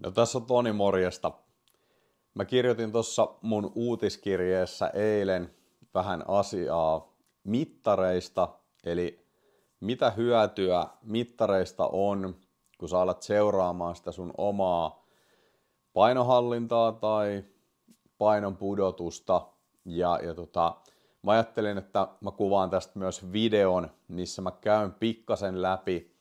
No tässä on Toni, morjesta. Mä kirjoitin tuossa mun uutiskirjeessä eilen vähän asiaa mittareista, eli mitä hyötyä mittareista on, kun sä alat seuraamaan sitä sun omaa painohallintaa tai painon pudotusta. Mä ajattelin, että mä kuvaan tästä myös videon, missä mä käyn pikkasen läpi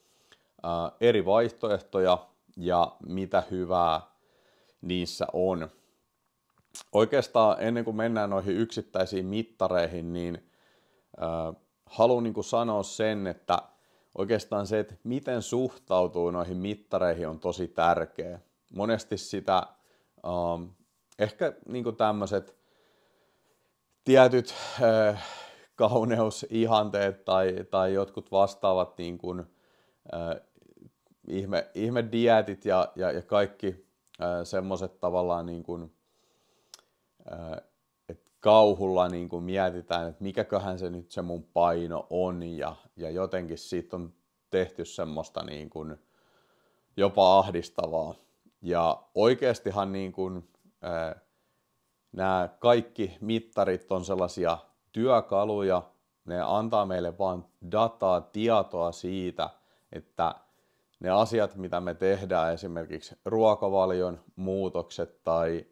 eri vaihtoehtoja ja mitä hyvää niissä on. Oikeastaan ennen kuin mennään noihin yksittäisiin mittareihin, niin haluan sanoa sen, että oikeastaan se, että miten suhtautuu noihin mittareihin on tosi tärkeä. Monesti sitä ehkä tämmöiset tietyt kauneusihanteet tai jotkut vastaavat ihme dieetit ja kaikki semmoiset tavallaan että kauhulla mietitään, että mikäköhän se nyt se mun paino on ja jotenkin siitä on tehty semmoista jopa ahdistavaa. Ja oikeastihan nämä kaikki mittarit on sellaisia työkaluja, ne antaa meille vaan dataa, tietoa siitä, että ne asiat, mitä me tehdään, esimerkiksi ruokavalion muutokset tai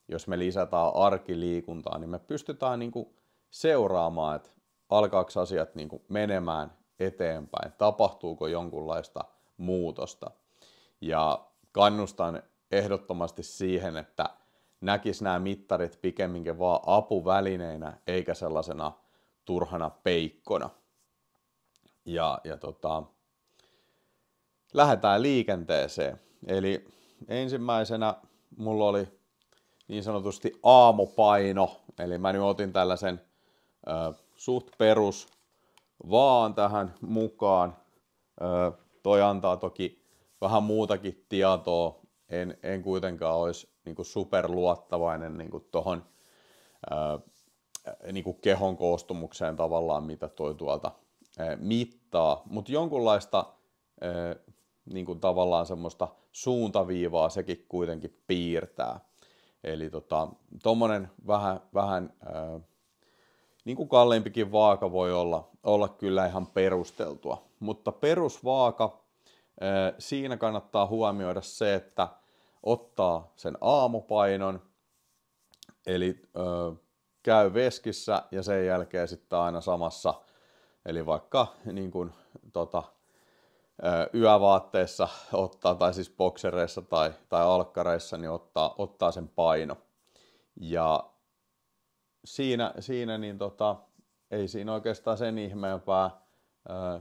jos me lisätään arkiliikuntaa, niin me pystytään seuraamaan, että alkaako asiat menemään eteenpäin, tapahtuuko jonkunlaista muutosta. Ja kannustan ehdottomasti siihen, että näkisi nämä mittarit pikemminkin vaan apuvälineinä eikä sellaisena turhana peikkona. Lähdetään liikenteeseen. Eli ensimmäisenä mulla oli niin sanotusti aamupaino, eli mä nyt otin tällaisen suht perus vaan tähän mukaan. Toi antaa toki vähän muutakin tietoa, en kuitenkaan olisi superluottavainen tuohon kehon koostumukseen tavallaan, mitä toi tuolta mittaa, mutta jonkunlaista tavallaan semmoista suuntaviivaa sekin kuitenkin piirtää. Eli tommonen vähän kalliimpikin vaaka voi olla kyllä ihan perusteltua. Mutta perusvaaka, siinä kannattaa huomioida se, että ottaa sen aamupainon, eli käy veskissä ja sen jälkeen sitten aina samassa, eli vaikka yövaatteissa ottaa, tai siis boksereissa tai alkkareissa, niin ottaa sen paino. Ja siinä ei siinä oikeastaan sen ihmeempää.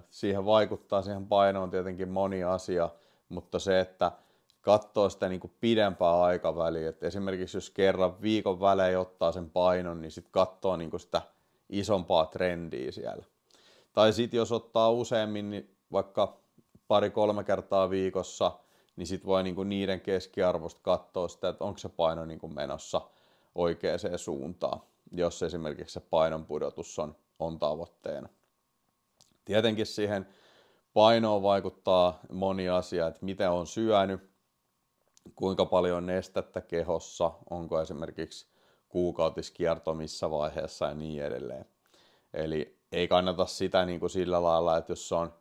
Siihen vaikuttaa siihen painoon tietenkin moni asia, mutta se, että katsoo sitä pidempää aikaväliä, että esimerkiksi jos kerran viikon välein ottaa sen painon, niin sitten katsoo sitä isompaa trendiä siellä. Tai sitten jos ottaa useammin, niin vaikka 2-3 kertaa viikossa, niin sitten voi niiden keskiarvosta katsoa sitä, että onko se paino menossa oikeaan suuntaan, jos esimerkiksi se painon pudotus on tavoitteena. Tietenkin siihen painoon vaikuttaa moni asia, että miten on syönyt, kuinka paljon nestettä kehossa, onko esimerkiksi kuukautiskierto missä vaiheessa ja niin edelleen. Eli ei kannata sitä sillä lailla, että jos se on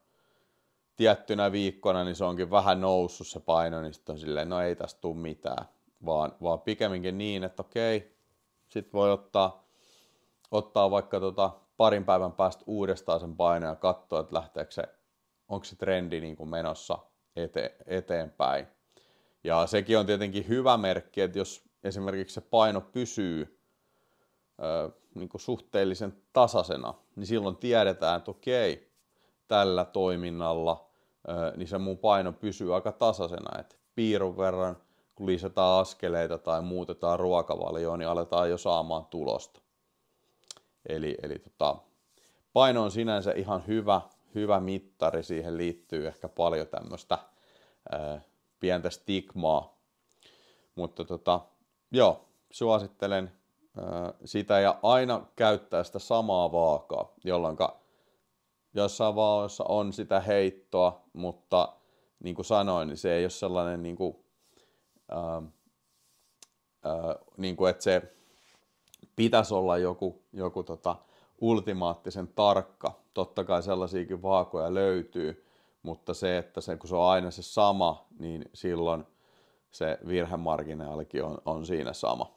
tiettynä viikkona, niin se onkin vähän noussut se paino, niin sitten on silleen, no ei tästä tule mitään. Vaan pikemminkin niin, että okei, sit voi ottaa vaikka parin päivän päästä uudestaan sen painon ja katsoa, että onko se trendi menossa eteenpäin. Ja sekin on tietenkin hyvä merkki, että jos esimerkiksi se paino pysyy suhteellisen tasaisena, niin silloin tiedetään, että okei, tällä toiminnalla niin se mun paino pysyy aika tasaisena, että piirun verran, kun lisätään askeleita tai muutetaan ruokavalioon, niin aletaan jo saamaan tulosta. Eli paino on sinänsä ihan hyvä mittari, siihen liittyy ehkä paljon tämmöistä pientä stigmaa, mutta suosittelen sitä ja aina käyttää sitä samaa vaakaa, jolloin jossain vaiheessa on sitä heittoa, mutta niin kuin sanoin, niin se ei ole sellainen niin kuin, että se pitäisi olla joku ultimaattisen tarkka. Totta kai sellaisiakin vaakoja löytyy, mutta se, että kun se on aina se sama, niin silloin se virhemarginaalikin on siinä sama.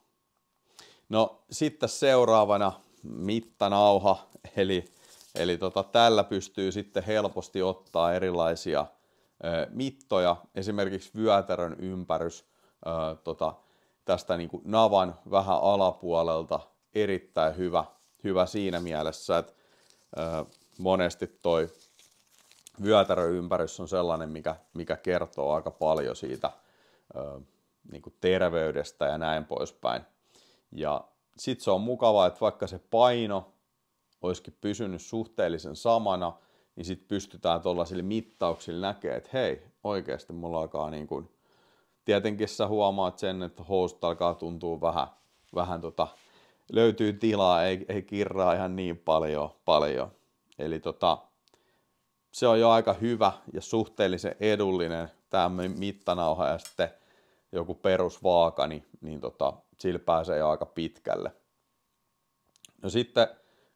No sitten seuraavana mittanauha, eli tällä pystyy sitten helposti ottaa erilaisia mittoja, esimerkiksi vyötärön ympärys tästä niin kuin navan vähän alapuolelta erittäin hyvä siinä mielessä, että monesti toi vyötärön ympärys on sellainen, mikä kertoo aika paljon siitä niin kuin terveydestä ja näin poispäin. Ja sitten se on mukavaa, että vaikka se paino olisikin pysynyt suhteellisen samana, niin sitten pystytään tuollaisilla mittauksilla näkemään, että hei, oikeasti mulla alkaa niin kuin, tietenkin sä huomaat sen, että housut alkaa tuntua vähän löytyy tilaa, ei kirraa ihan niin paljon. Eli se on jo aika hyvä ja suhteellisen edullinen tämä mittanauha ja sitten joku perusvaaka, niin sillä pääsee jo aika pitkälle. No sitten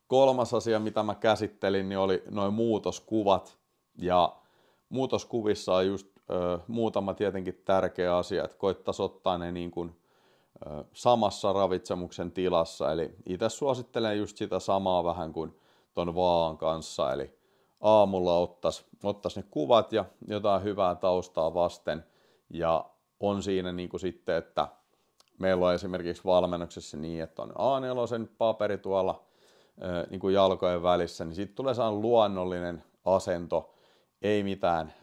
kolmas asia, mitä mä käsittelin, niin oli noin muutoskuvat. Ja muutoskuvissa on just muutama tietenkin tärkeä asia, että koittaisi ottaa ne niin kuin samassa ravitsemuksen tilassa. Eli itse suosittelen just sitä samaa vähän kuin ton vaan kanssa. Eli aamulla ottaisi ne kuvat ja jotain hyvää taustaa vasten. Ja on siinä niin kuin sitten, että meillä on esimerkiksi valmennuksessa niin, että on A4 paperi tuolla niin kuin jalkojen välissä, niin sitten tulee sellainen luonnollinen asento, ei mitään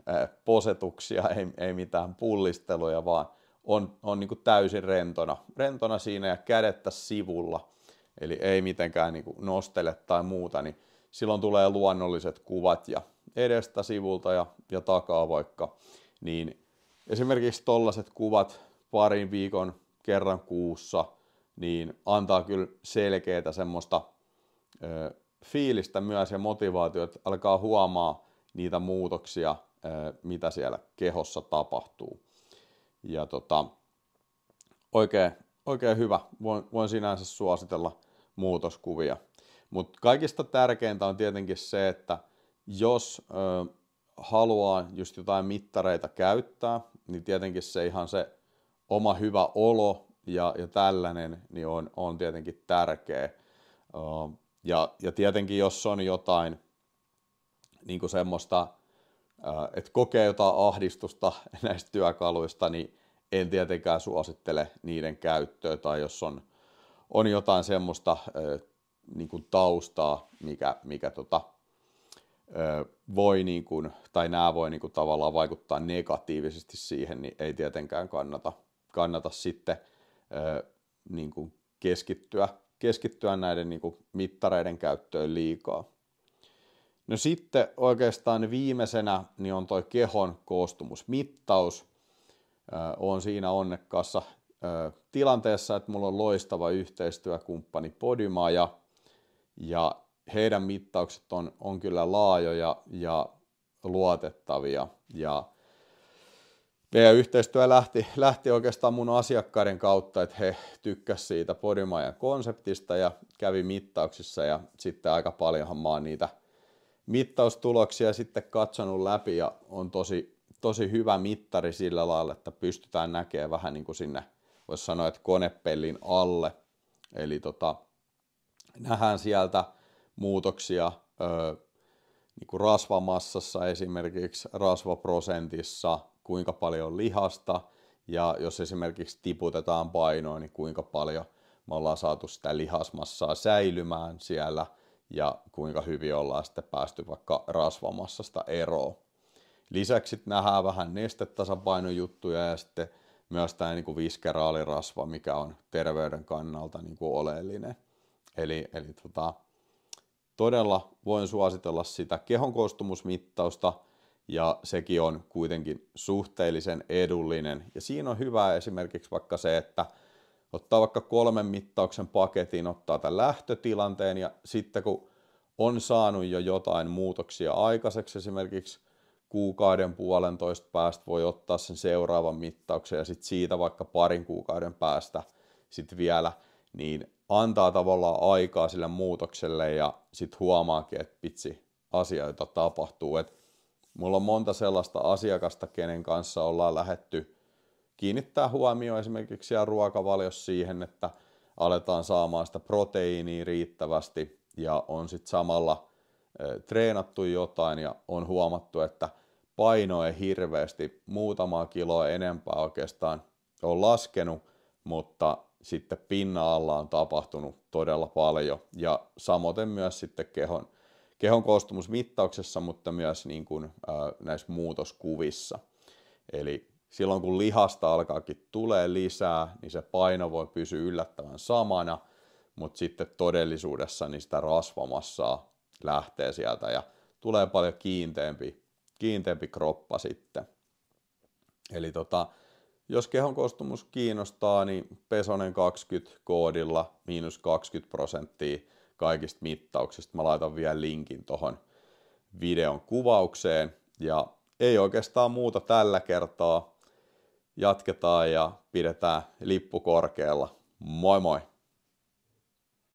posetuksia, ei mitään pullisteluja, vaan on niin kuin täysin rentona siinä ja kädettä sivulla, eli ei mitenkään niin kuin nostele tai muuta, niin silloin tulee luonnolliset kuvat ja edestä, sivulta ja takaa vaikka, niin esimerkiksi tollaiset kuvat parin viikon kerran kuussa, niin antaa kyllä selkeää semmoista fiilistä myös ja motivaatiota, että alkaa huomaa niitä muutoksia, mitä siellä kehossa tapahtuu. Ja oikein hyvä, voin sinänsä suositella muutoskuvia. Mutta kaikista tärkeintä on tietenkin se, että jos haluaa just jotain mittareita käyttää, niin tietenkin se ihan se oma hyvä olo ja tällainen niin on tietenkin tärkeä. Ja tietenkin jos on jotain niin kuin semmoista, että kokee jotain ahdistusta näistä työkaluista, niin en tietenkään suosittele niiden käyttöä, tai jos on jotain semmoista niin kuin taustaa, mikä voi niin kuin, tai nämä voi niin kuin tavallaan vaikuttaa negatiivisesti siihen, niin ei tietenkään kannata sitten niin kuin keskittyä näiden niin kuin mittareiden käyttöön liikaa. No sitten oikeastaan viimeisenä niin on toi kehon koostumusmittaus. Olen siinä onnekkaassa tilanteessa, että mulla on loistava yhteistyökumppani Podyma ja heidän mittaukset on kyllä laajoja ja luotettavia. Ja meidän yhteistyö lähti oikeastaan mun asiakkaiden kautta, että he tykkäsivät siitä Podymajan konseptista ja kävi mittauksissa ja sitten aika paljonhan mä oon niitä mittaustuloksia sitten katsonut läpi ja on tosi hyvä mittari sillä lailla, että pystytään näkemään vähän niin kuin sinne, voisi sanoa, että konepellin alle. Eli nähdään sieltä muutoksia niin kuin rasvamassassa esimerkiksi, rasvaprosentissa, kuinka paljon lihasta, ja jos esimerkiksi tiputetaan painoa, niin kuinka paljon me ollaan saatu sitä lihasmassaa säilymään siellä, ja kuinka hyvin ollaan sitten päästy vaikka rasvamassasta eroon. Lisäksi nähdään vähän nestetasapainojuttuja ja sitten myös tämä niin kuin viskeraalirasva, mikä on terveyden kannalta niin kuin oleellinen. Eli todella voin suositella sitä kehon koostumusmittausta, ja sekin on kuitenkin suhteellisen edullinen. Ja siinä on hyvä esimerkiksi vaikka se, että ottaa vaikka 3 mittauksen paketin, ottaa tämän lähtötilanteen, ja sitten kun on saanut jo jotain muutoksia aikaiseksi, esimerkiksi kuukauden puolentoista päästä voi ottaa sen seuraavan mittauksen ja sitten siitä vaikka parin kuukauden päästä sitten vielä, niin antaa tavallaan aikaa sille muutokselle ja sitten huomaakin, että pitsi asioita tapahtuu. Et mulla on monta sellaista asiakasta, kenen kanssa ollaan lähdetty kiinnittää huomioon esimerkiksi siellä ruokavaliossa siihen, että aletaan saamaan sitä proteiiniä riittävästi ja on sitten samalla treenattu jotain ja on huomattu, että paino ei hirveästi muutamaa kiloa enempää oikeastaan ole laskenut, mutta sitten pinnan alla on tapahtunut todella paljon ja samoin myös sitten kehon koostumusmittauksessa, mutta myös niin kuin, näissä muutoskuvissa. Eli silloin kun lihasta alkaakin tulee lisää, niin se paino voi pysyä yllättävän samana, mutta sitten todellisuudessa niin sitä rasvamassaa lähtee sieltä ja tulee paljon kiinteämpi kroppa sitten. Eli jos kehon koostumus kiinnostaa, niin Pesonen 20 koodilla -20% kaikista mittauksista. Mä laitan vielä linkin tuohon videon kuvaukseen. Ja ei oikeastaan muuta tällä kertaa. Jatketaan ja pidetään lippu korkealla. Moi moi!